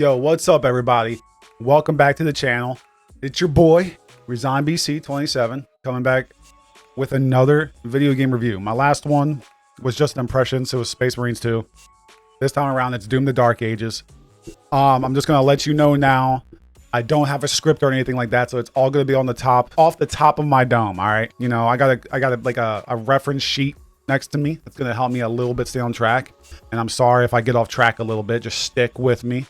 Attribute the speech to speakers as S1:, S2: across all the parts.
S1: Yo, what's up, everybody? Welcome back to the channel. It's your boy, ResignBC27, coming back with another video game review. My last one was just an impression, so it was Space Marines 2. This time around, it's Doom: The Dark Ages. I'm just gonna let you know now, I don't have a script or anything like that, so it's all gonna be on the top, off the top of my dome. All right, you know, I got like a reference sheet next to me. It's gonna help me a little bit stay on track. And I'm sorry if I get off track a little bit. Just stick with me.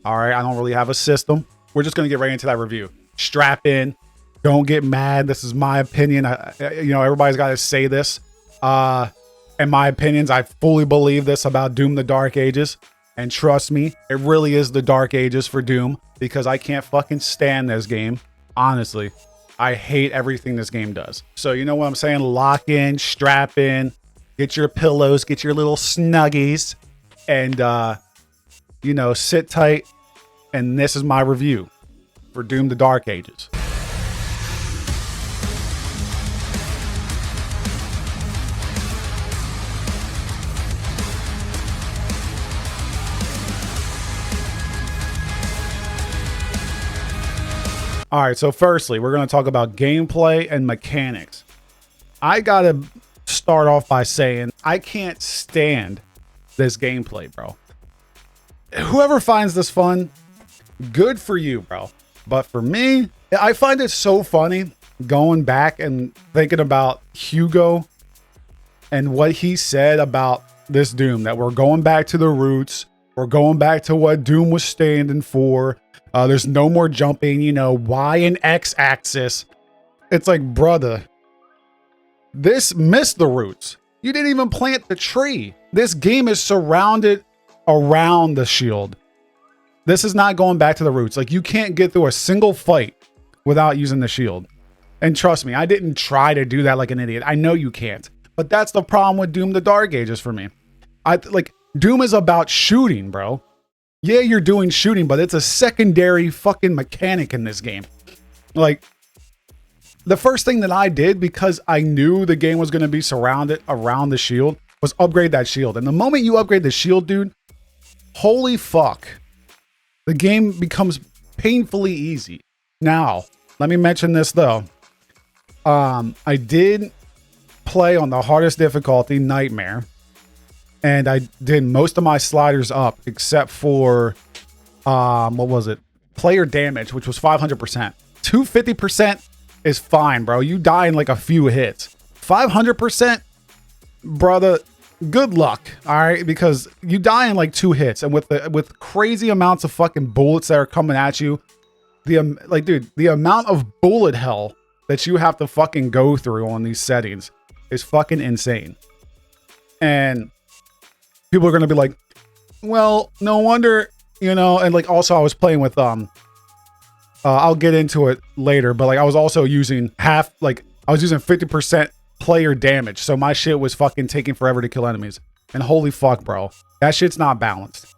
S1: All right, I don't really have a system. We're just gonna get right into that review. Strap in. Don't get mad. This is my opinion. You know, everybody's got to say this. In my opinions, I fully believe this about Doom: The Dark Ages. And trust me, it really is the Dark Ages for Doom, because I can't fucking stand this game. Honestly, I hate everything this game does. So you know what I'm saying? Lock in, strap in, get your pillows, get your little snuggies, and you know, sit tight. And this is my review for Doom: The Dark Ages. All right, so firstly, we're going to talk about gameplay and mechanics. I got to start off by saying I can't stand this gameplay, bro. Whoever finds this fun, good for you, bro. But for me, I find it so funny going back and thinking about Hugo and what he said about this Doom, that we're going back to the roots. We're going back to what Doom was standing for. There's no more jumping, you know, Y and X axis. It's like, brother, this missed the roots. You didn't even plant the tree. This game is surrounded around the shield. This is not going back to the roots. Like, you can't get through a single fight without using the shield. And trust me, I didn't try to do that like an idiot. I know you can't. But that's the problem with Doom: The Dark Ages for me. Doom is about shooting, bro. Yeah, you're doing shooting, but it's a secondary fucking mechanic in this game. Like, the first thing that I did, because I knew the game was going to be surrounded around the shield, was upgrade that shield. And the moment you upgrade the shield, dude, holy fuck, the game becomes painfully easy. Now, let me mention this though. I did play on the hardest difficulty, Nightmare. And I did most of my sliders up except for, what was it? Player damage, which was 500%. 250% is fine, bro. You die in like a few hits. 500%, brother, good luck, all right? Because you die in like 2 hits. And with crazy amounts of fucking bullets that are coming at you, dude, the amount of bullet hell that you have to fucking go through on these settings is fucking insane. And people are going to be like, well, no wonder, you know, and like, also I was playing with, I'll get into it later, but like I was also using I was using 50% player damage. So my shit was fucking taking forever to kill enemies. And holy fuck, bro, that shit's not balanced.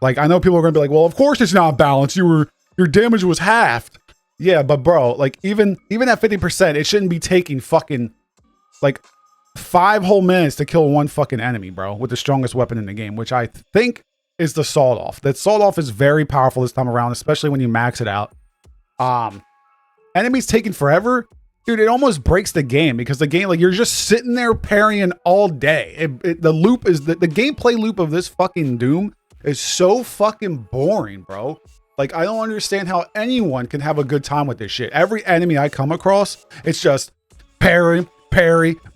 S1: Like, I know people are going to be like, well, of course it's not balanced. Your damage was halved. Yeah, but bro, like even at 50%, it shouldn't be taking fucking like 5 whole minutes to kill one fucking enemy, bro, with the strongest weapon in the game, which I think is the sawed-off. That sawed-off is very powerful this time around, especially when you max it out. Enemies taking forever, dude, it almost breaks the game, because the game, like, you're just sitting there parrying all day. The loop is the gameplay loop of this fucking Doom is so fucking boring, bro. Like, I don't understand how anyone can have a good time with this shit. Every enemy I come across, it's just parry,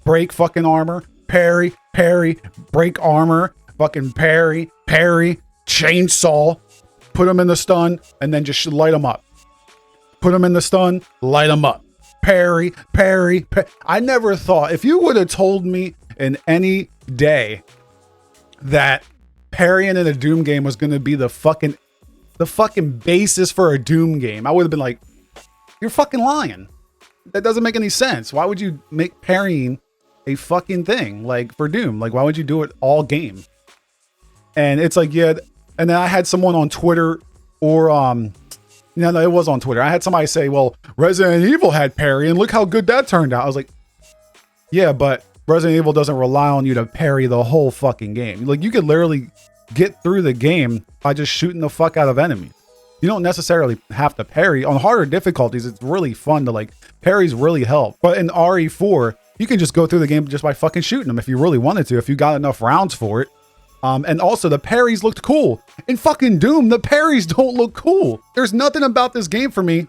S1: break fucking armor, parry, break armor, fucking parry, chainsaw, put them in the stun, and then just light them up. Put them in the stun, light them up. Parry. I never thought, if you would have told me in any day that parrying in a Doom game was going to be the fucking basis for a Doom game, I would have been like, you're fucking lying. That doesn't make any sense. Why would you make parrying a fucking thing, like, for Doom? Like, why would you do it all game? And it's like, yeah. And then I had someone on Twitter, or no, it was on Twitter. I had somebody say, well, Resident Evil had parry and look how good that turned out. I was like, yeah, but Resident Evil doesn't rely on you to parry the whole fucking game. Like, you could literally get through the game by just shooting the fuck out of enemies. You don't necessarily have to parry. On harder difficulties, it's really fun to like, parries really help. But in RE4, you can just go through the game just by fucking shooting them if you really wanted to, if you got enough rounds for it. And also the parries looked cool. In fucking Doom, the parries don't look cool. There's nothing about this game for me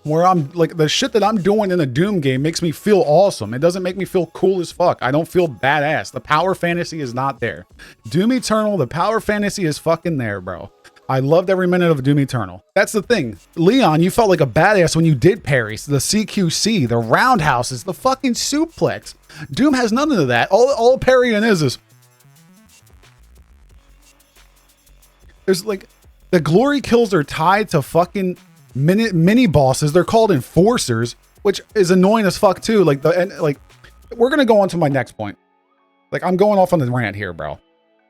S1: where I'm like, the shit that I'm doing in a Doom game makes me feel awesome. It doesn't make me feel cool as fuck. I don't feel badass. The power fantasy is not there. Doom Eternal, the power fantasy is fucking there, bro. I loved every minute of Doom Eternal. That's the thing. Leon, you felt like a badass when you did parries, the CQC, the roundhouses, the fucking suplex. Doom has none of that. All parrying is there's like, the glory kills are tied to fucking mini bosses. They're called enforcers, which is annoying as fuck too. Like we're gonna go on to my next point. Like, I'm going off on the rant here, bro.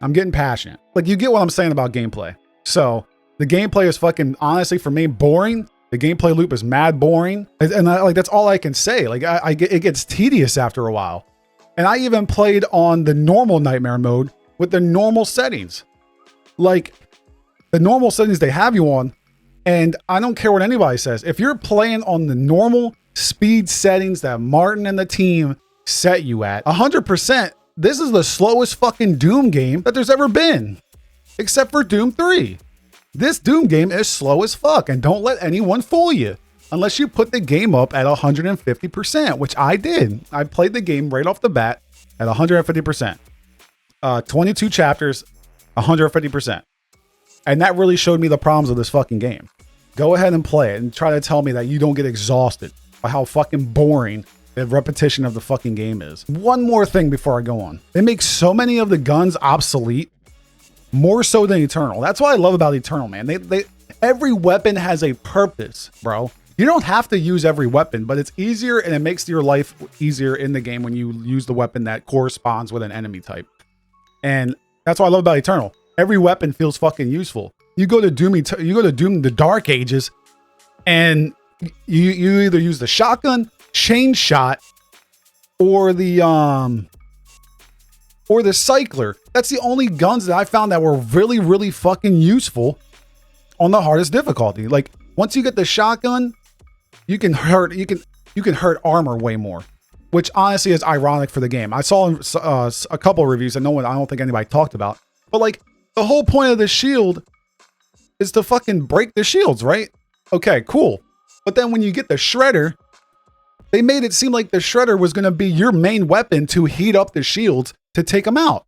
S1: I'm getting passionate. Like, you get what I'm saying about gameplay. So the gameplay is fucking, honestly, for me, boring. The gameplay loop is mad boring, and like, that's all I can say. Like, it gets tedious after a while. And I even played on the normal nightmare mode with the normal settings, like the normal settings they have you on. And I don't care what anybody says. If you're playing on the normal speed settings that Martin and the team set you at, 100%, this is the slowest fucking Doom game that there's ever been, except for Doom 3. This Doom game is slow as fuck, and don't let anyone fool you unless you put the game up at 150%, which I did. I played the game right off the bat at 150%. 22 chapters, 150%. And that really showed me the problems of this fucking game. Go ahead and play it and try to tell me that you don't get exhausted by how fucking boring the repetition of the fucking game is. One more thing before I go on. They make so many of the guns obsolete, more so than Eternal. That's what I love about Eternal, man. Every weapon has a purpose, bro. You don't have to use every weapon, but it's easier and it makes your life easier in the game when you use the weapon that corresponds with an enemy type. And that's what I love about Eternal. Every weapon feels fucking useful. You go to Doom, the Dark Ages, and you either use the shotgun, chain shot, or the cycler. That's the only guns that I found that were really, really fucking useful on the hardest difficulty. Like, once you get the shotgun, you can hurt armor way more, which honestly is ironic for the game. I saw a couple of reviews that I don't think anybody talked about, but like, the whole point of the shield is to fucking break the shields, right? Okay, cool. But then when you get the shredder, they made it seem like the shredder was going to be your main weapon to heat up the shields to take them out.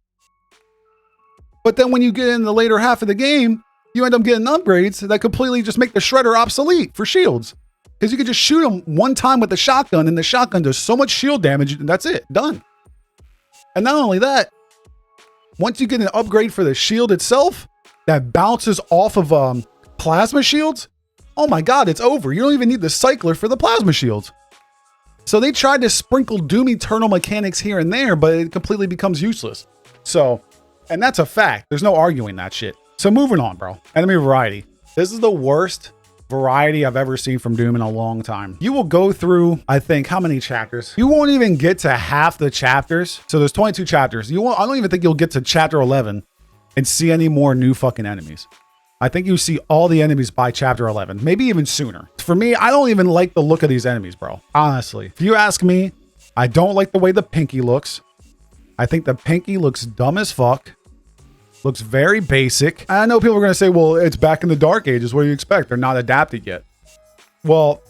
S1: But then when you get in the later half of the game, you end up getting upgrades that completely just make the shredder obsolete for shields. Because you can just shoot them one time with the shotgun, and the shotgun does so much shield damage, and that's it, done. And not only that, once you get an upgrade for the shield itself that bounces off of plasma shields, oh my god, it's over. You don't even need the cycler for the plasma shields. So they tried to sprinkle Doom Eternal mechanics here and there, but it completely becomes useless. So, and that's a fact. There's no arguing that shit. So moving on, bro. Enemy variety. This is the worst variety I've ever seen from Doom in a long time. You will go through, I think, how many chapters? You won't even get to half the chapters. So there's 22 chapters. I don't even think you'll get to chapter 11 and see any more new fucking enemies. I think you see all the enemies by chapter 11, maybe even sooner. For me, I don't even like the look of these enemies, bro. Honestly, if you ask me, I don't like the way the Pinky looks. I think the Pinky looks dumb as fuck. Looks very basic. I know people are going to say, well, it's back in the Dark Ages. What do you expect? They're not adapted yet. Well,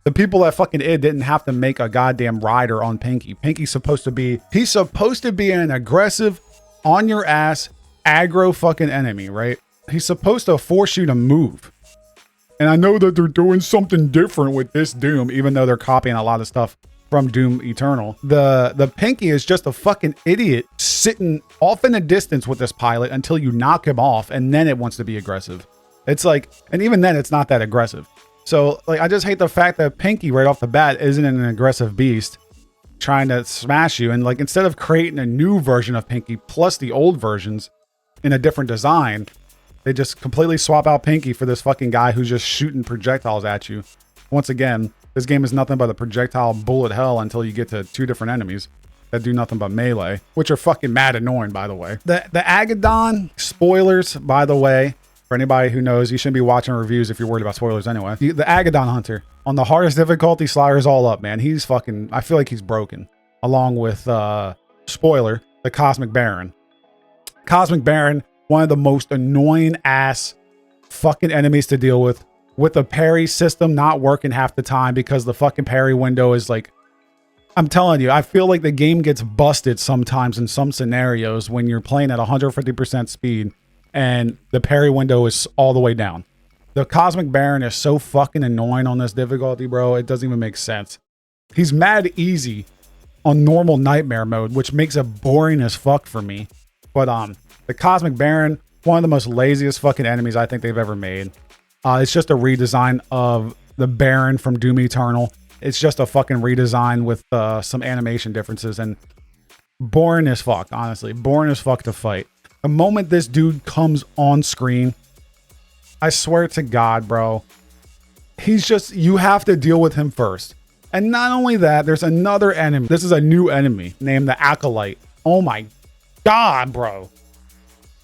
S1: the people that fucking didn't have to make a goddamn rider on Pinky. Pinky's supposed to be, he's supposed to be an aggressive, on your ass, aggro fucking enemy, right? He's supposed to force you to move. And I know that they're doing something different with this Doom, even though they're copying a lot of stuff from Doom Eternal. The Pinky is just a fucking idiot sitting off in a distance with this pilot until you knock him off, and then it wants to be aggressive. It's like, and even then it's not that aggressive. So like, I just hate the fact that Pinky right off the bat isn't an aggressive beast trying to smash you. And like, instead of creating a new version of Pinky plus the old versions in a different design, they just completely swap out Pinky for this fucking guy who's just shooting projectiles at you. Once again, this game is nothing but a projectile bullet hell until you get to two different enemies that do nothing but melee, which are fucking mad annoying, by the way. The Agadon, spoilers, by the way, For anybody who knows, you shouldn't be watching reviews if you're worried about spoilers anyway. The Agadon Hunter. On the hardest difficulty, Slayer's all up, man. He's fucking... I feel like he's broken. Along with, spoiler, the Cosmic Baron. Cosmic Baron, one of the most annoying ass fucking enemies to deal with the parry system not working half the time because the fucking parry window is like... I'm telling you, I feel like the game gets busted sometimes in some scenarios when you're playing at 150% speed and the parry window is all the way down. The Cosmic Baron is so fucking annoying on this difficulty, bro. It doesn't even make sense. He's mad easy on normal nightmare mode, which makes it boring as fuck for me. But the Cosmic Baron, one of the most laziest fucking enemies I think they've ever made. It's just a redesign of the Baron from Doom Eternal. It's just a fucking redesign with some animation differences and boring as fuck, honestly. Boring as fuck to fight. The moment this dude comes on screen, I swear to God, bro, he's just, you have to deal with him first. And not only that, there's another enemy. This is a new enemy named the Acolyte. Oh my God, bro.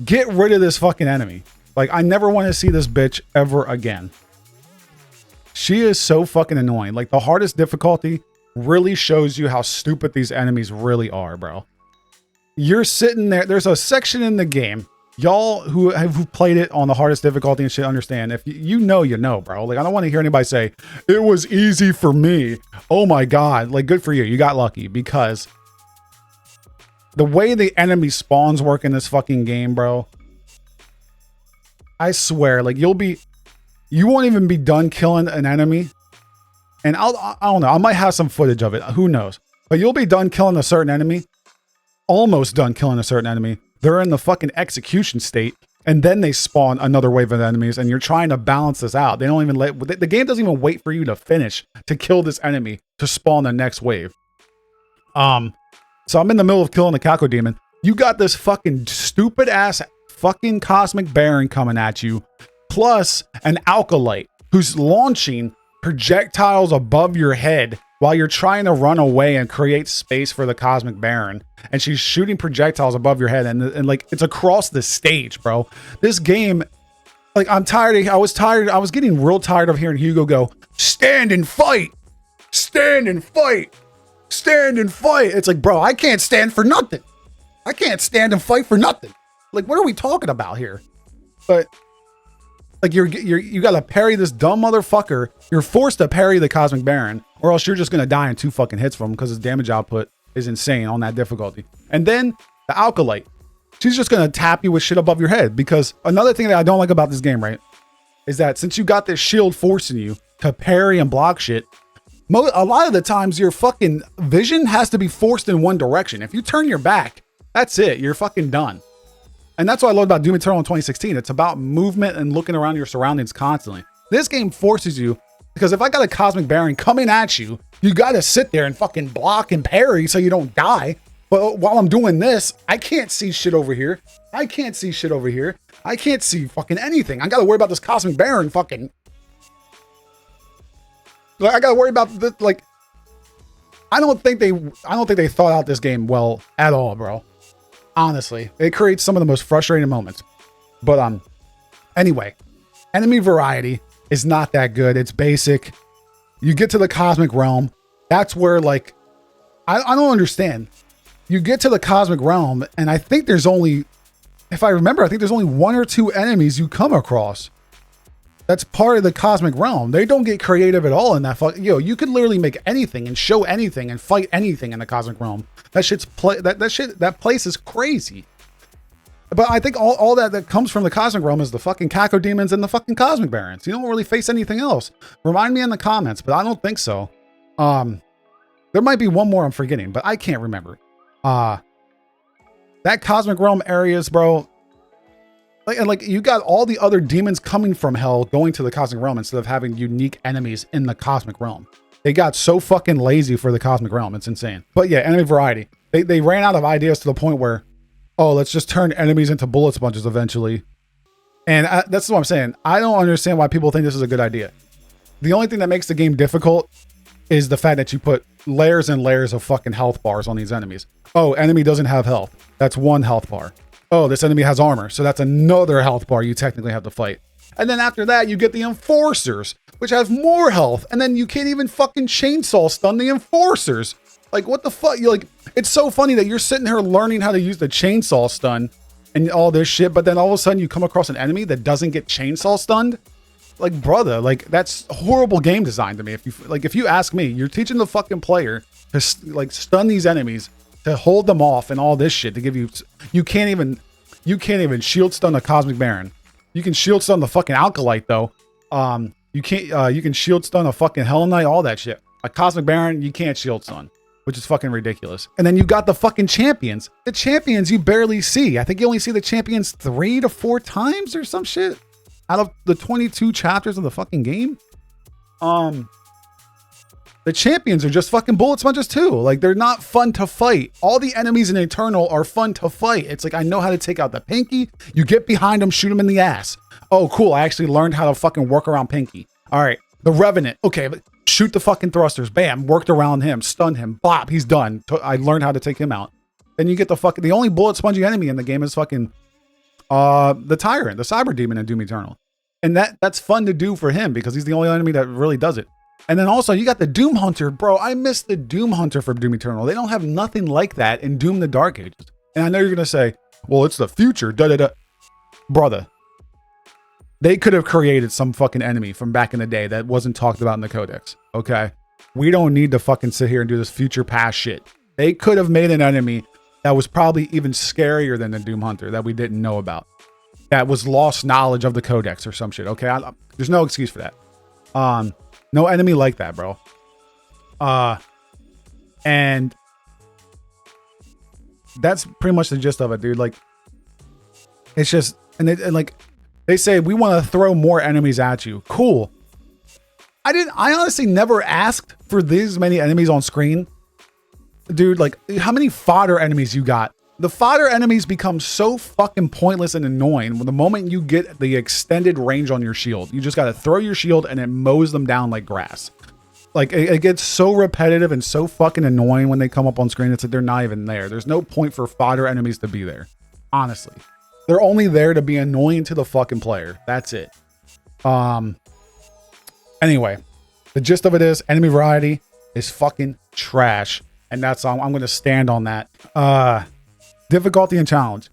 S1: Get rid of this fucking enemy. Like, I never want to see this bitch ever again. She is so fucking annoying. Like, the hardest difficulty really shows you how stupid these enemies really are, bro. You're sitting there. There's a section in the game. Y'all who have played it on the hardest difficulty and shit understand. If you know, you know, bro. Like, I don't want to hear anybody say, it was easy for me. Oh my God. Like, good for you. You got lucky, because the way the enemy spawns work in this fucking game, bro, I swear, like, you won't even be done killing an enemy. And I don't know. I might have some footage of it. Who knows? But you'll be done killing a certain enemy. Almost done killing a certain enemy. They're in the fucking execution state. And then they spawn another wave of enemies. And you're trying to balance this out. They don't even the game doesn't even wait for you to finish to kill this enemy to spawn the next wave. So I'm in the middle of killing the Cacodemon. You got this fucking stupid ass fucking Cosmic Baron coming at you. Plus an Acolyte who's launching projectiles above your head while you're trying to run away and create space for the Cosmic Baron. And she's shooting projectiles above your head and like, it's across the stage, bro. This game, like, I'm tired. I was getting real tired of hearing Hugo go, stand and fight, stand and fight, stand and fight. It's like, bro, I can't stand for nothing. I can't stand and fight for nothing. Like, what are we talking about here? But like, you gotta parry this dumb motherfucker. You're forced to parry the Cosmic Baron, or else you're just gonna die in 2 fucking hits from him because his damage output is insane on that difficulty. And then the Acolyte, she's just gonna tap you with shit above your head. Because another thing that I don't like about this game, right, is that since you got this shield forcing you to parry and block shit, a lot of the times your fucking vision has to be forced in one direction. If you turn your back, that's it. You're fucking done. And that's what I love about Doom Eternal in 2016. It's about movement and looking around your surroundings constantly. This game forces you, because if I got a Cosmic Baron coming at you, you got to sit there and fucking block and parry so you don't die. But while I'm doing this, I can't see shit over here. I can't see shit over here. I can't see fucking anything. I got to worry about this Cosmic Baron fucking... Like, I got to worry about the, like... I don't think they thought out this game well at all, bro. Honestly, it creates some of the most frustrating moments. But anyway, enemy variety is not that good. It's basic. You get to the Cosmic Realm. That's where, like, I don't understand. You get to the Cosmic Realm, and I think there's only, if I remember, I think there's only 1 or 2 enemies you come across. That's part of the Cosmic Realm. They don't get creative at all in that you could literally make anything and show anything and fight anything in the Cosmic Realm. That shit's that place is crazy. But I think all that comes from the Cosmic Realm is the fucking Cacodemons and the fucking Cosmic Barons. You don't really face anything else. Remind me in the comments, but I don't think so. There might be one more I'm forgetting, but I can't remember. That Cosmic Realm areas, bro. Like you got all the other demons coming from hell going to the Cosmic Realm instead of having unique enemies in the Cosmic Realm. They got so fucking lazy for the Cosmic Realm. It's insane. But yeah, enemy variety. They ran out of ideas to the point where, oh, let's just turn enemies into bullet sponges eventually. And that's what I'm saying. I don't understand why people think this is a good idea. The only thing that makes the game difficult is the fact that you put layers and layers of fucking health bars on these enemies. Oh, enemy doesn't have health. That's 1 health bar. Oh, this enemy has armor. So that's another health bar you technically have to fight. And then after that, you get the enforcers, which have more health. And then you can't even fucking chainsaw stun the enforcers. Like, what the fuck? You're like, it's so funny that you're sitting here learning how to use the chainsaw stun and all this shit. But then all of a sudden you come across an enemy that doesn't get chainsaw stunned. Like, brother, like, that's horrible game design to me. If you ask me, you're teaching the fucking player to like stun these enemies, to hold them off and all this shit to give you, you can't even shield stun a Cosmic Baron. You can shield stun the fucking Alkalite though. You can shield stun a fucking Hell Knight, all that shit. A Cosmic Baron, you can't shield stun, which is fucking ridiculous. And then you got the fucking champions. The champions you barely see. I think you only see the champions 3 to 4 times or some shit out of the 22 chapters of the fucking game. The champions are just fucking bullet sponges too. Like, they're not fun to fight. All the enemies in Eternal are fun to fight. It's like, I know how to take out the Pinky. You get behind them, shoot them in the ass. Oh, cool. I actually learned how to fucking work around Pinky. All right. The Revenant. Okay, but shoot the fucking thrusters. Bam. Worked around him. Stunned him. Bop. He's done. I learned how to take him out. Then you get the only bullet spongy enemy in the game is fucking the Tyrant, the Cyber Demon in Doom Eternal. And that's fun to do for him because he's the only enemy that really does it. And then also you got the Doom Hunter. Bro, I miss the Doom Hunter from Doom Eternal. They don't have nothing like that in Doom the Dark Ages. And I know you're going to say, well, it's the future. Brother, they could have created some fucking enemy from back in the day that wasn't talked about in the Codex. Okay? We don't need to fucking sit here and do this future past shit. They could have made an enemy that was probably even scarier than the Doom Hunter that we didn't know about. That was lost knowledge of the Codex or some shit. Okay? There's no excuse for that. No enemy like that, bro. And that's pretty much the gist of it, dude. Like, it's just, and like, they say we want to throw more enemies at you. Cool. I honestly never asked for these many enemies on screen. Dude, like, how many fodder enemies you got? The fodder enemies become so fucking pointless and annoying the moment you get the extended range on your shield. You just got to throw your shield and it mows them down like grass. Like, it gets so repetitive and so fucking annoying when they come up on screen. It's like they're not even there. There's no point for fodder enemies to be there. Honestly. They're only there to be annoying to the fucking player. That's it. Anyway, the gist of it is enemy variety is fucking trash. And that's, I'm going to stand on that. Difficulty and challenge.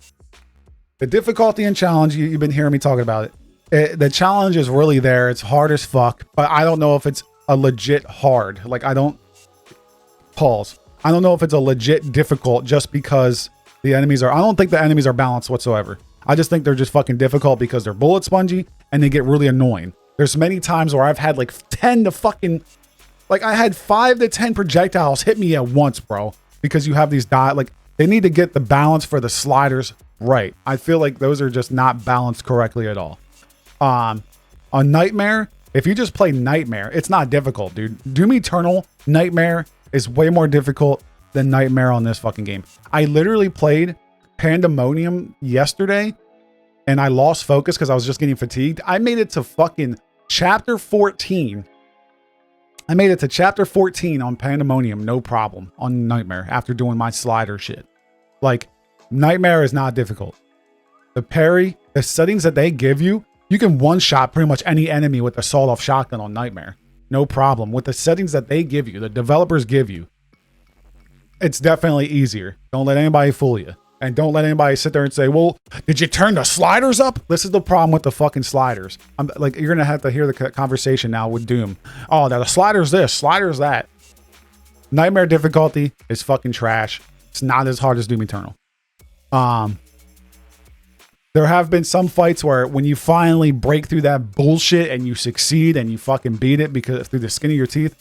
S1: The difficulty and challenge, you've been hearing me talking about it. The challenge is really there. It's hard as fuck, but I don't know if it's a legit hard. Like, I don't know if it's a legit difficult just because the enemies are, I don't think the enemies are balanced whatsoever. I just think they're just fucking difficult because they're bullet spongy and they get really annoying. There's many times where I've had like 10 to fucking, like I had 5 to 10 projectiles hit me at once, bro, because you have these like, they need to get the balance for the sliders right. I feel like those are just not balanced correctly at all. On Nightmare, if you just play Nightmare, it's not difficult, dude. Doom Eternal Nightmare is way more difficult than Nightmare on this fucking game. I literally played Pandemonium yesterday and I lost focus because I was just getting fatigued. I made it to fucking chapter 14. I made it to chapter 14 on Pandemonium, no problem, on Nightmare, after doing my slider shit. Like, Nightmare is not difficult. The parry, the settings that they give you, you can one-shot pretty much any enemy with a sawed-off shotgun on Nightmare. No problem. With the settings that they give you, the developers give you, it's definitely easier. Don't let anybody fool you. And don't let anybody sit there and say, well, did you turn the sliders up? This is the problem with the fucking sliders. I'm like, you're going to have to hear the conversation now with Doom. Oh, now the slider's this, slider's that. Nightmare difficulty is fucking trash. It's not as hard as Doom Eternal. There have been some fights where when you finally break through that bullshit and you succeed and you fucking beat it because through the skin of your teeth,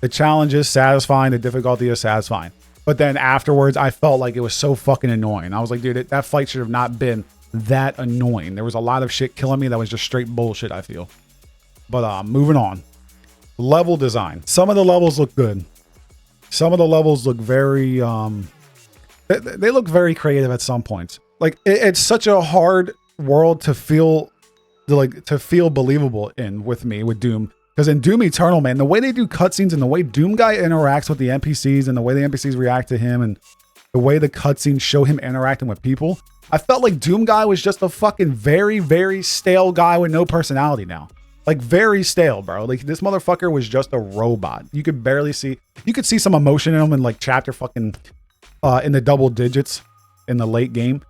S1: the challenge is satisfying, the difficulty is satisfying. But then afterwards, I felt like it was so fucking annoying. I was like, dude, that fight should have not been that annoying. There was a lot of shit killing me that was just straight bullshit, I feel. But moving on. Level design. Some of the levels look good. Some of the levels look very, they look very creative at some points. Like, it's such a hard world to feel believable in with me, with Doom. Because in Doom Eternal, man, the way they do cutscenes and the way Doom Guy interacts with the NPCs and the way the NPCs react to him and the way the cutscenes show him interacting with people, I felt like Doom Guy was just a fucking very, very stale guy with no personality now. Like very stale, bro. Like this motherfucker was just a robot. You could barely see, you could see some emotion in him in like chapter fucking, in the double digits in the late game.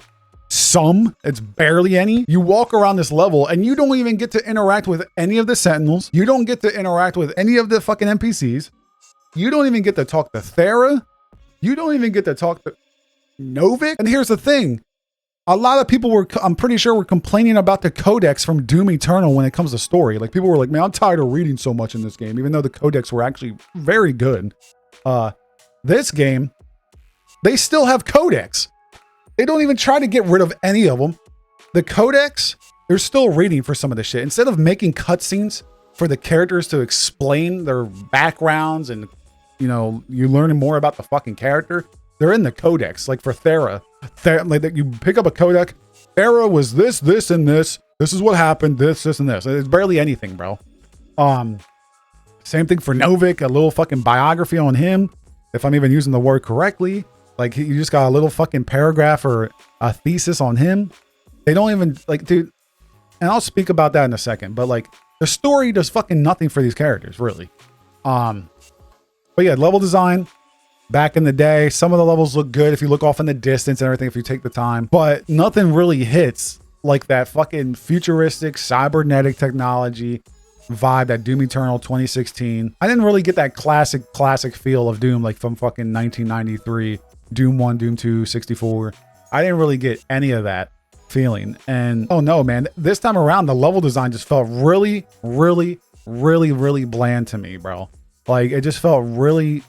S1: It's barely any. You walk around this level and you don't even get to interact with any of the Sentinels. You don't get to interact with any of the fucking NPCs. You don't even get to talk to Thera. You don't even get to talk to Novik. And here's the thing. A lot of people I'm pretty sure were complaining about the codex from Doom Eternal when it comes to story. Like people were like, man, I'm tired of reading so much in this game, even though the codex were actually very good. This game, they still have codex. They don't even try to get rid of any of them. The codex, they're still reading for some of the shit. Instead of making cutscenes for the characters to explain their backgrounds and, you know, you're learning more about the fucking character, they're in the codex. Like for Thera, like you pick up a codex, Thera was this, this, and this. This is what happened, this, and this. It's barely anything, bro. Same thing for Novik, a little fucking biography on him, if I'm even using the word correctly. Like you just got a little fucking paragraph or a thesis on him. They don't even like, dude, and I'll speak about that in a second, but like the story does fucking nothing for these characters, really. But yeah, level design back in the day, some of the levels look good if you look off in the distance and everything, if you take the time, but nothing really hits like that fucking futuristic cybernetic technology vibe that Doom Eternal 2016. I didn't really get that classic feel of Doom like from fucking 1993, Doom 1, Doom 2, 64. I didn't really get any of that feeling. And oh no, man, this time around, the level design just felt really bland to me, bro. Like it just felt really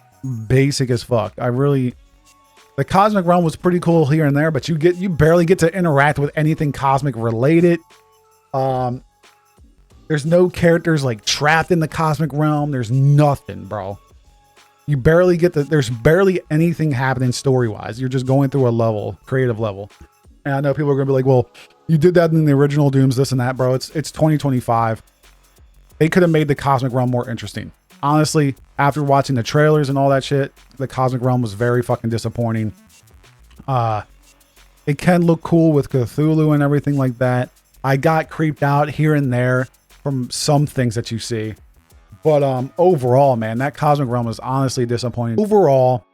S1: basic as fuck. The Cosmic Realm was pretty cool here and there, but you barely get to interact with anything cosmic related. There's no characters like trapped in the Cosmic Realm. There's nothing, bro. You barely get there's barely anything happening story-wise. You're just going through a level, creative level. And I know people are gonna be like, well, you did that in the original Dooms, this and that, bro. It's 2025. They could have made the Cosmic Realm more interesting. Honestly, after watching the trailers and all that shit, the Cosmic Realm was very fucking disappointing. It can look cool with Cthulhu and everything like that. I got creeped out here and there from some things that you see. But overall, man, that Cosmic Realm is honestly disappointing. Overall,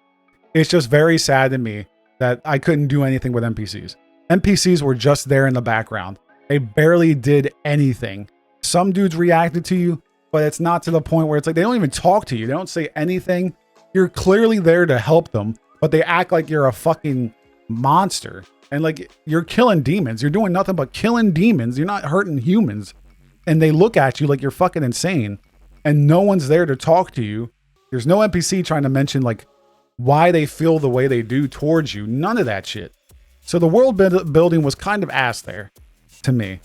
S1: it's just very sad to me that I couldn't do anything with NPCs. NPCs were just there in the background. They barely did anything. Some dudes reacted to you, but it's not to the point where it's like they don't even talk to you. They don't say anything. You're clearly there to help them, but they act like you're a fucking monster. And like you're killing demons. You're doing nothing but killing demons. You're not hurting humans. And they look at you like you're fucking insane. And no one's there to talk to you. There's no NPC trying to mention like why they feel the way they do towards you. None of that shit. So the world building was kind of ass there to me.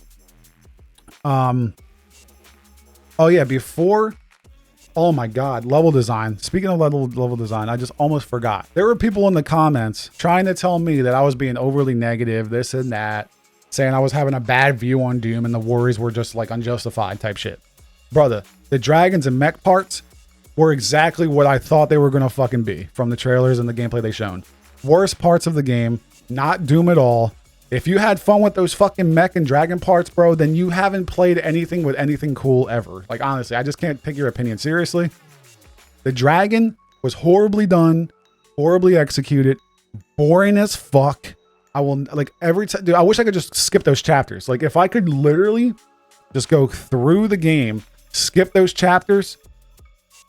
S1: Oh yeah, oh my God, level design. Speaking of level design, I just almost forgot. There were people in the comments trying to tell me that I was being overly negative, this and that, saying I was having a bad view on Doom and the worries were just like unjustified type shit. Brother, the dragons and mech parts were exactly what I thought they were going to fucking be from the trailers and the gameplay they shown. Worst parts of the game, not Doom at all. If you had fun with those fucking mech and dragon parts, bro, then you haven't played anything with anything cool ever. Like, honestly, I just can't take your opinion seriously. The dragon was horribly done, horribly executed, boring as fuck. I will, like, every time, dude, I wish I could just skip those chapters. Like, if I could literally just go through the game, skip those chapters,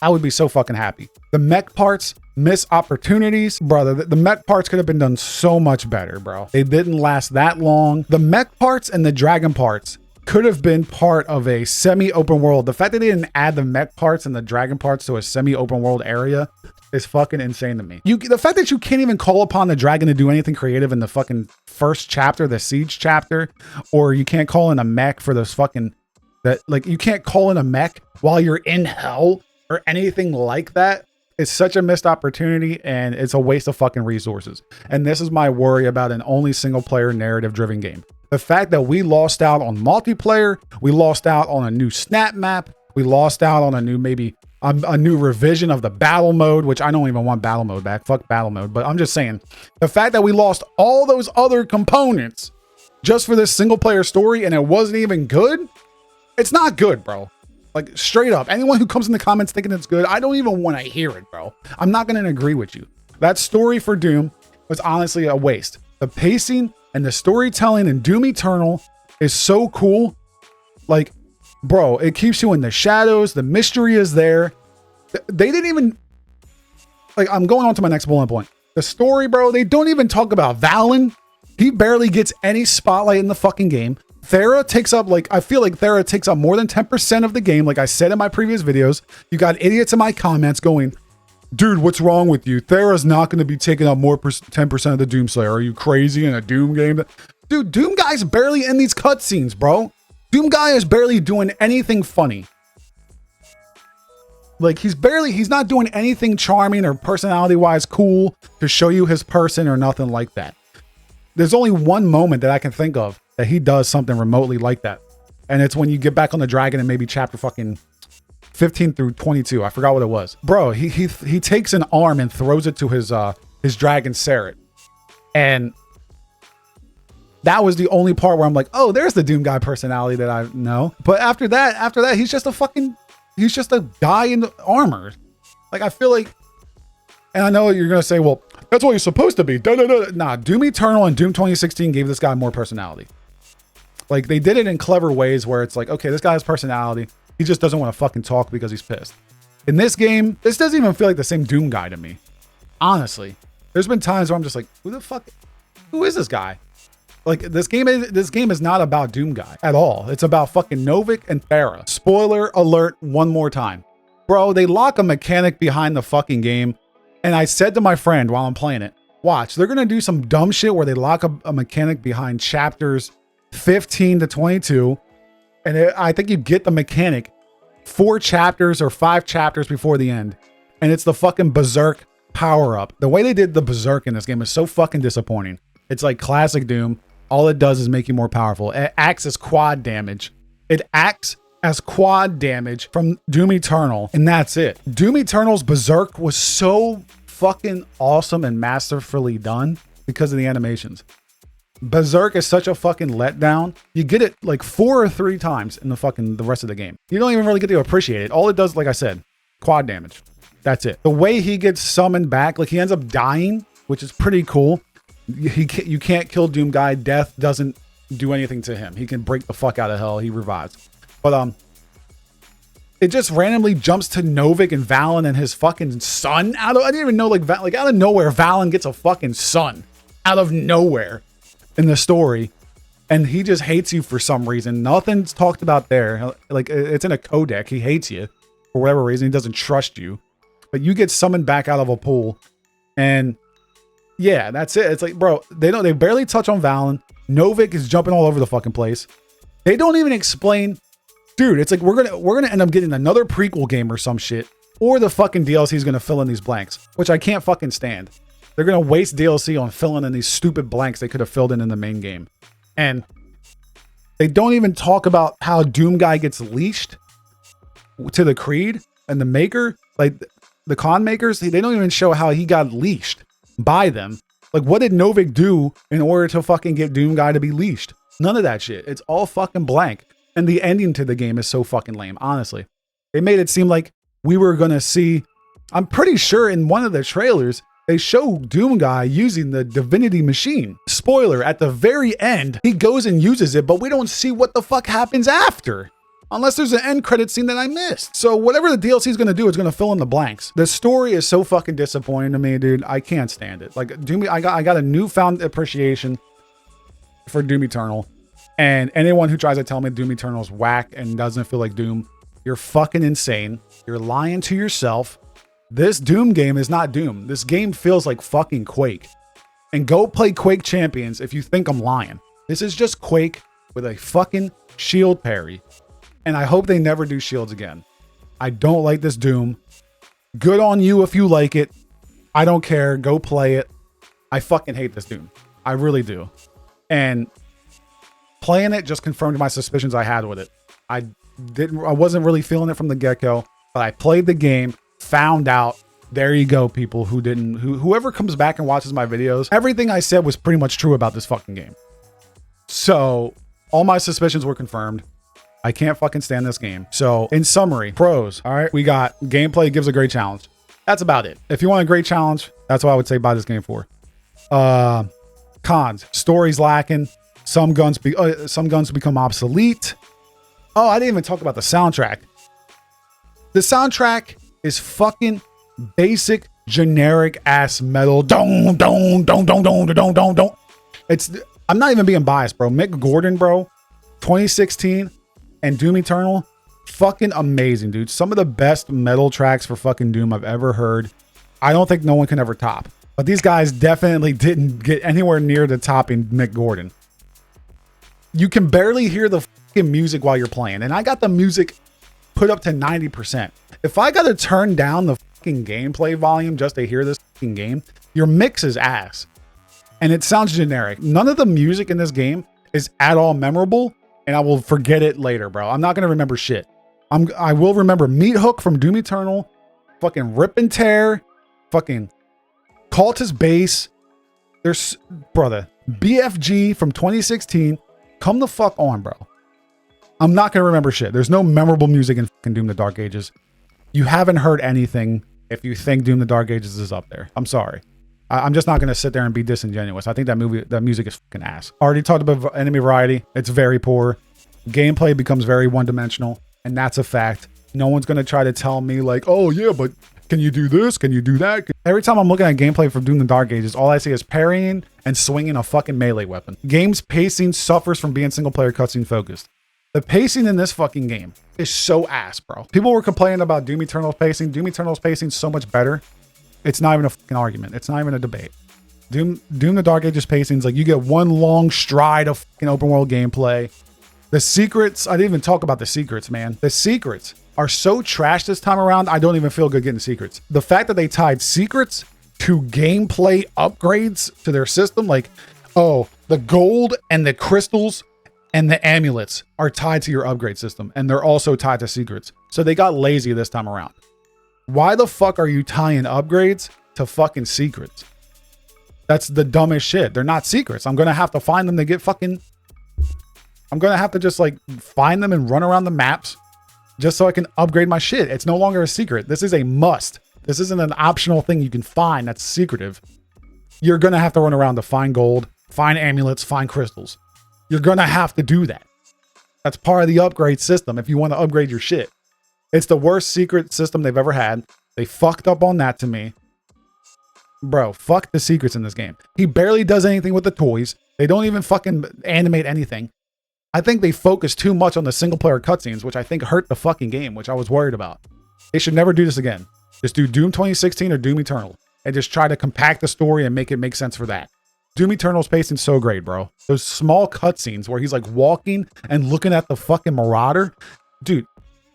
S1: I would be so fucking happy. The mech parts, missed opportunities. Brother, the mech parts could have been done so much better, bro. They didn't last that long. The mech parts and the dragon parts could have been part of a semi-open world. The fact that they didn't add the mech parts and the dragon parts to a semi-open world area is fucking insane to me. The fact that you can't even call upon the dragon to do anything creative in the fucking first chapter, the siege chapter, or you can't call in a mech for those fucking, you can't call in a mech while you're in hell or anything like that. It's such a missed opportunity and it's a waste of fucking resources. And this is my worry about an only single player narrative driven game. The fact that we lost out on multiplayer, we lost out on a new snap map, we lost out on a new maybe a new revision of the battle mode, which I don't even want battle mode back. Fuck battle mode. But I'm just saying, the fact that we lost all those other components just for this single player story and it wasn't even good, it's not good, bro. Like, straight up. Anyone who comes in the comments thinking it's good, I don't even want to hear it, bro. I'm not going to agree with you. That story for Doom was honestly a waste. The pacing and the storytelling in Doom Eternal is so cool. Like, bro, it keeps you in the shadows. The mystery is there. They didn't even... Like, I'm going on to my next bullet point. The story, bro, they don't even talk about Valen. He barely gets any spotlight in the fucking game. Thera takes up, like, I feel like Thera takes up more than 10% of the game. Like I said in my previous videos, you got idiots in my comments going, dude, what's wrong with you? Thera's not going to be taking up more 10% of the Doomslayer. Are you crazy in a Doom game? Dude, Doom Guy's barely in these cutscenes, bro. Doom Guy is barely doing anything funny. Like, he's not doing anything charming or personality-wise cool to show you his person or nothing like that. There's only one moment that I can think of that he does something remotely like that. And it's when you get back on the dragon in maybe chapter fucking 15 through 22. I forgot what it was. Bro, he takes an arm and throws it to his dragon Sarret. And that was the only part where I'm like, oh, there's the Doom Guy personality that I know. But after that, he's just a guy in armor. Like, I feel like, and I know you're going to say, well, that's what he's supposed to be. Nah, Doom Eternal and Doom 2016 gave this guy more personality. Like, they did it in clever ways where it's like, okay, this guy has personality. He just doesn't want to fucking talk because he's pissed. In this game, this doesn't even feel like the same Doom Guy to me. Honestly, there's been times where I'm just like, who is this guy? Like, this game is not about Doom Guy at all. It's about fucking Novik and Thera. Spoiler alert one more time. Bro, they lock a mechanic behind the fucking game. And I said to my friend while I'm playing it, watch, they're going to do some dumb shit where they lock a mechanic behind chapters 15 to 22. And I think you get the mechanic 4 chapters or 5 chapters before the end. And it's the fucking Berserk power-up. The way they did the Berserk in this game is so fucking disappointing. It's like classic Doom. All it does is make you more powerful. It acts as quad damage. It acts as quad damage from Doom Eternal, and that's it. Doom Eternal's Berserk was so fucking awesome and masterfully done because of the animations. Berserk is such a fucking letdown. You get it like 4 or 3 times in the rest of the game. You don't even really get to appreciate it. All it does, like I said, quad damage. That's it. The way he gets summoned back, like he ends up dying, which is pretty cool. You can't kill Doom Guy. Death doesn't do anything to him. He can break the fuck out of hell. He revives. But it just randomly jumps to Novik and Valen and his fucking son. I didn't even know, like out of nowhere, Valen gets a fucking son out of nowhere in the story, and he just hates you for some reason. Nothing's talked about there. Like, it's in a codec. He hates you for whatever reason. He doesn't trust you, but you get summoned back out of a pool, and yeah, that's it. It's like, bro, they barely touch on Valen. Novik is jumping all over the fucking place. They don't even explain, dude. It's like we're gonna end up getting another prequel game or some shit, or the fucking DLC is gonna fill in these blanks, which I can't fucking stand. They're gonna waste DLC on filling in these stupid blanks they could have filled in the main game, and they don't even talk about how Doom Guy gets leashed to the Creed and the Maker, like the con makers. They don't even show how he got leashed by them. Like, what did Novik do in order to fucking get Doom Guy to be leashed? None of that shit. It's all fucking blank. And the ending to the game is so fucking lame, honestly. They made it seem like we were gonna see, I'm pretty sure in one of the trailers, they show Doom Guy using the Divinity Machine. Spoiler, at the very end, he goes and uses it, but we don't see what the fuck happens after. Unless there's an end credit scene that I missed. So whatever the DLC is going to do, it's going to fill in the blanks. The story is so fucking disappointing to me, dude. I can't stand it. Like, I got a newfound appreciation for Doom Eternal. And anyone who tries to tell me Doom Eternal is whack and doesn't feel like Doom, you're fucking insane. You're lying to yourself. This Doom game is not Doom. This game feels like fucking Quake. And go play Quake Champions if you think I'm lying. This is just Quake with a fucking shield parry. And I hope they never do shields again. I don't like this Doom. Good on you if you like it. I don't care. Go play it. I fucking hate this Doom. I really do. And playing it just confirmed my suspicions I had with it. I wasn't really feeling it from the get-go. But I played the game, found out. There you go, people whoever comes back and watches my videos, everything I said was pretty much true about this fucking game. So all my suspicions were confirmed. I can't fucking stand this game. So in summary, pros, all right, we got gameplay gives a great challenge. That's about it. If you want a great challenge, that's what I would say buy this game for. Cons, story's lacking. Some guns become obsolete. Oh, I didn't even talk about the soundtrack. The soundtrack is fucking basic, generic ass metal. Don't. I'm not even being biased, bro. Mick Gordon, bro. 2016 and Doom Eternal. Fucking amazing, dude. Some of the best metal tracks for fucking Doom I've ever heard. I don't think no one can ever top. But these guys definitely didn't get anywhere near the topping Mick Gordon. You can barely hear the fucking music while you're playing. And I got the music put up to 90%. If I got to turn down the fucking gameplay volume just to hear this fucking game, your mix is ass. And it sounds generic. None of the music in this game is at all memorable, and I will forget it later, bro. I'm not going to remember shit. I will remember Meat Hook from Doom Eternal, fucking Rip and Tear, fucking Cultist Bass. There's, brother, BFG from 2016. Come the fuck on, bro. I'm not going to remember shit. There's no memorable music in fucking Doom the Dark Ages. You haven't heard anything if you think Doom the Dark Ages is up there. I'm sorry. I'm just not going to sit there and be disingenuous. I think that music is fucking ass. Already talked about enemy variety. It's very poor. Gameplay becomes very one-dimensional, and that's a fact. No one's going to try to tell me like, oh yeah, but can you do this? Can you do that? Every time I'm looking at gameplay from Doom the Dark Ages, all I see is parrying and swinging a fucking melee weapon. Game's pacing suffers from being single-player cutscene focused. The pacing in this fucking game is so ass, bro. People were complaining about Doom Eternal's pacing. Doom Eternal's pacing is so much better. It's not even a fucking argument. It's not even a debate. Doom the Dark Ages pacing is like you get one long stride of fucking open world gameplay. The secrets, I didn't even talk about the secrets, man. The secrets are so trash this time around, I don't even feel good getting secrets. The fact that they tied secrets to gameplay upgrades to their system, like, oh, the gold and the crystals and the amulets are tied to your upgrade system, and they're also tied to secrets. So they got lazy this time around. Why the fuck are you tying upgrades to fucking secrets? That's the dumbest shit. They're not secrets. I'm going to have to find them to get fucking... I'm going to have to just like find them and run around the maps just so I can upgrade my shit. It's no longer a secret. This is a must. This isn't an optional thing you can find that's secretive. You're going to have to run around to find gold, find amulets, find crystals. You're going to have to do that. That's part of the upgrade system if you want to upgrade your shit. It's the worst secret system they've ever had. They fucked up on that to me. Bro, fuck the secrets in this game. He barely does anything with the toys. They don't even fucking animate anything. I think they focus too much on the single player cutscenes, which I think hurt the fucking game, which I was worried about. They should never do this again. Just do Doom 2016 or Doom Eternal and just try to compact the story and make it make sense for that. Doom Eternal's pacing's so great, bro. Those small cutscenes where he's like walking and looking at the fucking Marauder. Dude,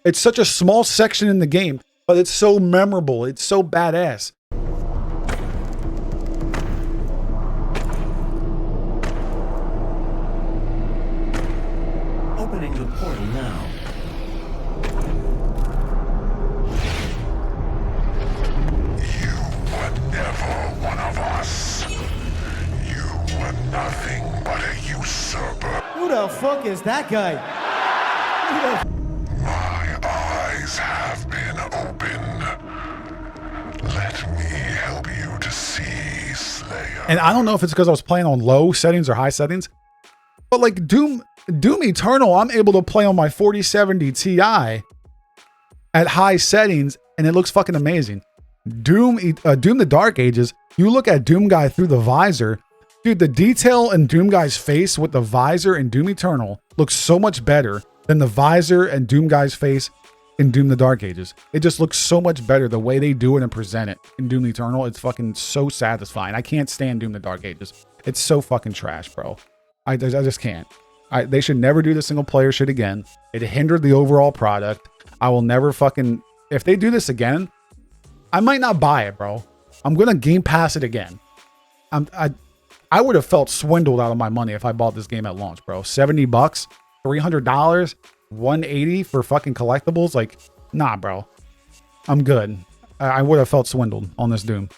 S1: it's such a small section in the game, but it's so memorable. It's so badass.
S2: Opening the portal now.
S3: You were never one of us. You were nothing but a usurper.
S4: Who the fuck is that guy?
S3: My eyes have been opened. Let me help you to see, Slayer.
S1: And I don't know if it's because I was playing on low settings or high settings, but like Doom Eternal, I'm able to play on my 4070 Ti at high settings, and it looks fucking amazing. Doom the Dark Ages, you look at Doom Guy through the visor, dude, the detail in Doom Guy's face with the visor in Doom Eternal looks so much better than the visor and Doom Guy's face in Doom the Dark Ages. It just looks so much better the way they do it and present it in Doom Eternal. It's fucking so satisfying. I can't stand Doom the Dark Ages. It's so fucking trash, bro. I just can't. They should never do the single player shit again. It hindered the overall product. I will never fucking... If they do this again, I might not buy it, bro. I'm going to Game Pass it again. I would have felt swindled out of my money if I bought this game at launch, bro. $70, $300, $180 for fucking collectibles. Like, nah, bro. I'm good. I would have felt swindled on this Doom.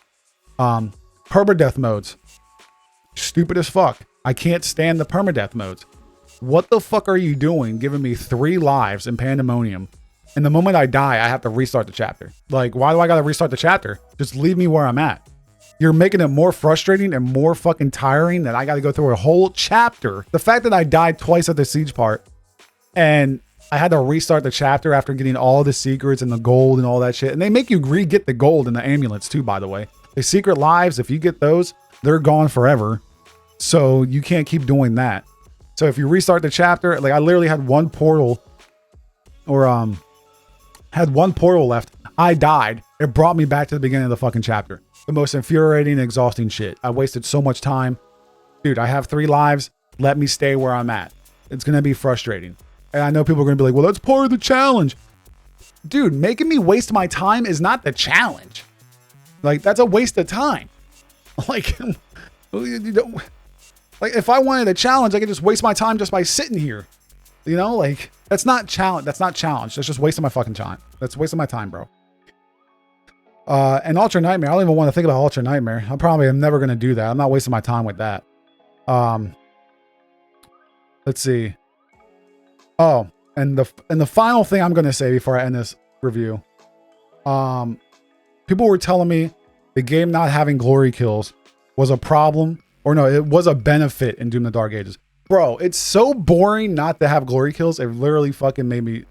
S1: Permadeath modes. Stupid as fuck. I can't stand the permadeath modes. What the fuck are you doing giving me 3 lives in Pandemonium? And the moment I die, I have to restart the chapter. Like, why do I gotta restart the chapter? Just leave me where I'm at. You're making it more frustrating and more fucking tiring that I gotta go through a whole chapter. The fact that I died twice at the siege part and I had to restart the chapter after getting all the secrets and the gold and all that shit. And they make you re-get the gold and the amulets too, by the way. The secret lives, if you get those, they're gone forever. So you can't keep doing that. So if you restart the chapter, like I literally had one portal had one portal left. I died. It brought me back to the beginning of the fucking chapter. The most infuriating, exhausting shit. I wasted so much time. Dude, I have 3 lives. Let me stay where I'm at. It's going to be frustrating. And I know people are going to be like, well, that's part of the challenge. Dude, making me waste my time is not the challenge. Like, that's a waste of time. Like, like if I wanted a challenge, I could just waste my time just by sitting here. You know, like, that's not challenge. That's not challenge. That's just wasting my fucking time. That's wasting my time, bro. And Ultra Nightmare. I don't even want to think about Ultra Nightmare. I probably am never going to do that. I'm not wasting my time with that. Let's see. Oh, and the final thing I'm going to say before I end this review. People were telling me the game not having glory kills was a problem. Or no, it was a benefit in Doom the Dark Ages. Bro, it's so boring not to have glory kills. It literally fucking made me...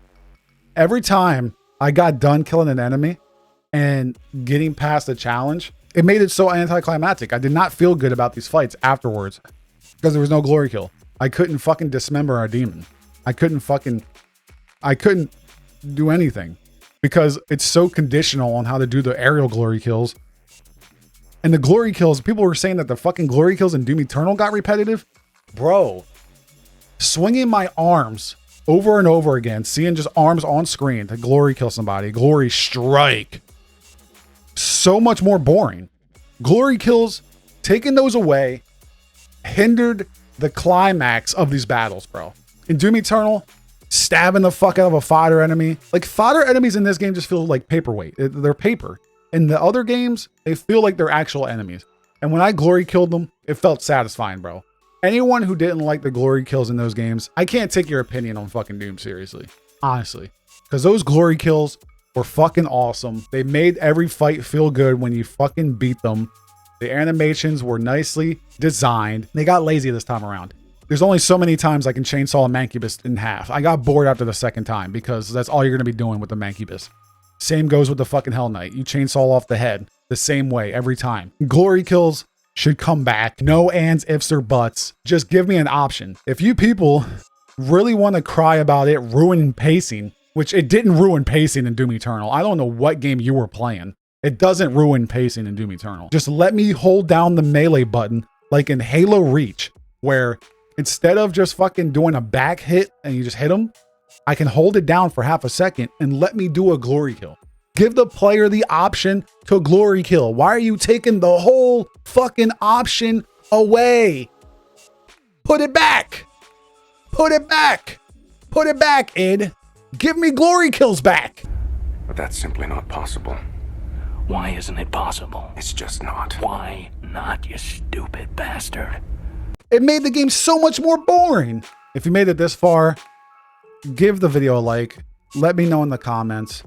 S1: Every time I got done killing an enemy and getting past the challenge, it made it so anticlimactic. I did not feel good about these fights afterwards because there was no glory kill. I couldn't fucking dismember our demon. I couldn't do anything because it's so conditional on how to do the aerial glory kills. And the glory kills, people were saying that the fucking glory kills in Doom Eternal got repetitive. Bro, swinging my arms over and over again, seeing just arms on screen to glory kill somebody, glory strike. So much more boring. Glory kills, taking those away, hindered the climax of these battles, bro. In Doom Eternal, stabbing the fuck out of a fodder enemy. Like, fodder enemies in this game just feel like paperweight. They're paper. In the other games, they feel like they're actual enemies. And when I glory killed them, it felt satisfying, bro. Anyone who didn't like the glory kills in those games, I can't take your opinion on fucking Doom seriously. Honestly. Because those glory kills were fucking awesome. They made every fight feel good when you fucking beat them. The animations were nicely designed. They got lazy this time around. There's only so many times I can chainsaw a Mancubus in half. I got bored after the second time because that's all you're going to be doing with the Mancubus. Same goes with the fucking Hell Knight. You chainsaw off the head the same way every time. Glory kills should come back. No ands, ifs, or buts. Just give me an option. If you people really want to cry about it ruining pacing, which it didn't ruin pacing in Doom Eternal. I don't know what game you were playing. It doesn't ruin pacing in Doom Eternal. Just let me hold down the melee button like in Halo Reach, where instead of just fucking doing a back hit and you just hit them, I can hold it down for half a second and let me do a glory kill. Give the player the option to glory kill. Why are you taking the whole fucking option away? Put it back. Put it back. Put it back, Id. Give me glory kills back.
S2: But that's simply not possible.
S5: Why isn't it possible?
S2: It's just not.
S5: Why not, you stupid bastard?
S1: It made the game so much more boring. If you made it this far, give the video a like. Let me know in the comments.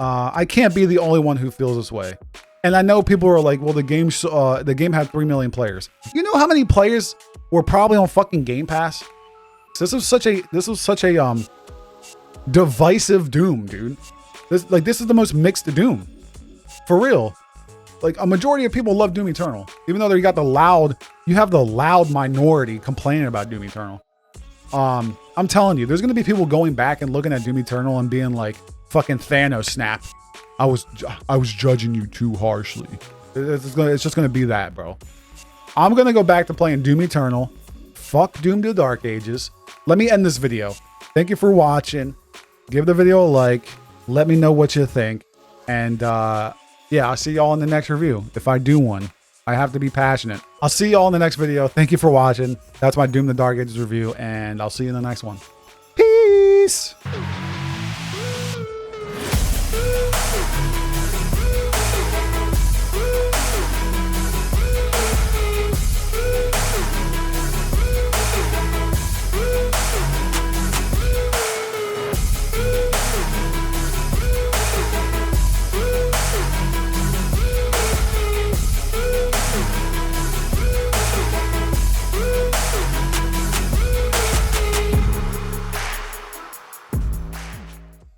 S1: I can't be the only one who feels this way. And I know people are like, well, the game had 3 million players. You know how many players were probably on fucking Game Pass? This was such a divisive Doom, dude. This is the most mixed Doom. For real. Like, a majority of people love Doom Eternal. Even though you have the loud minority complaining about Doom Eternal. I'm telling you, there's going to be people going back and looking at Doom Eternal and being like, fucking Thanos snap. I was judging you too harshly. It's just going to be that, bro. I'm going to go back to playing Doom Eternal. Fuck Doom the Dark Ages. Let me end this video. Thank you for watching. Give the video a like. Let me know what you think. And, yeah, I'll see y'all in the next review. If I do one, I have to be passionate. I'll see y'all in the next video. Thank you for watching. That's my Doom the Dark Ages review, and I'll see you in the next one. Peace.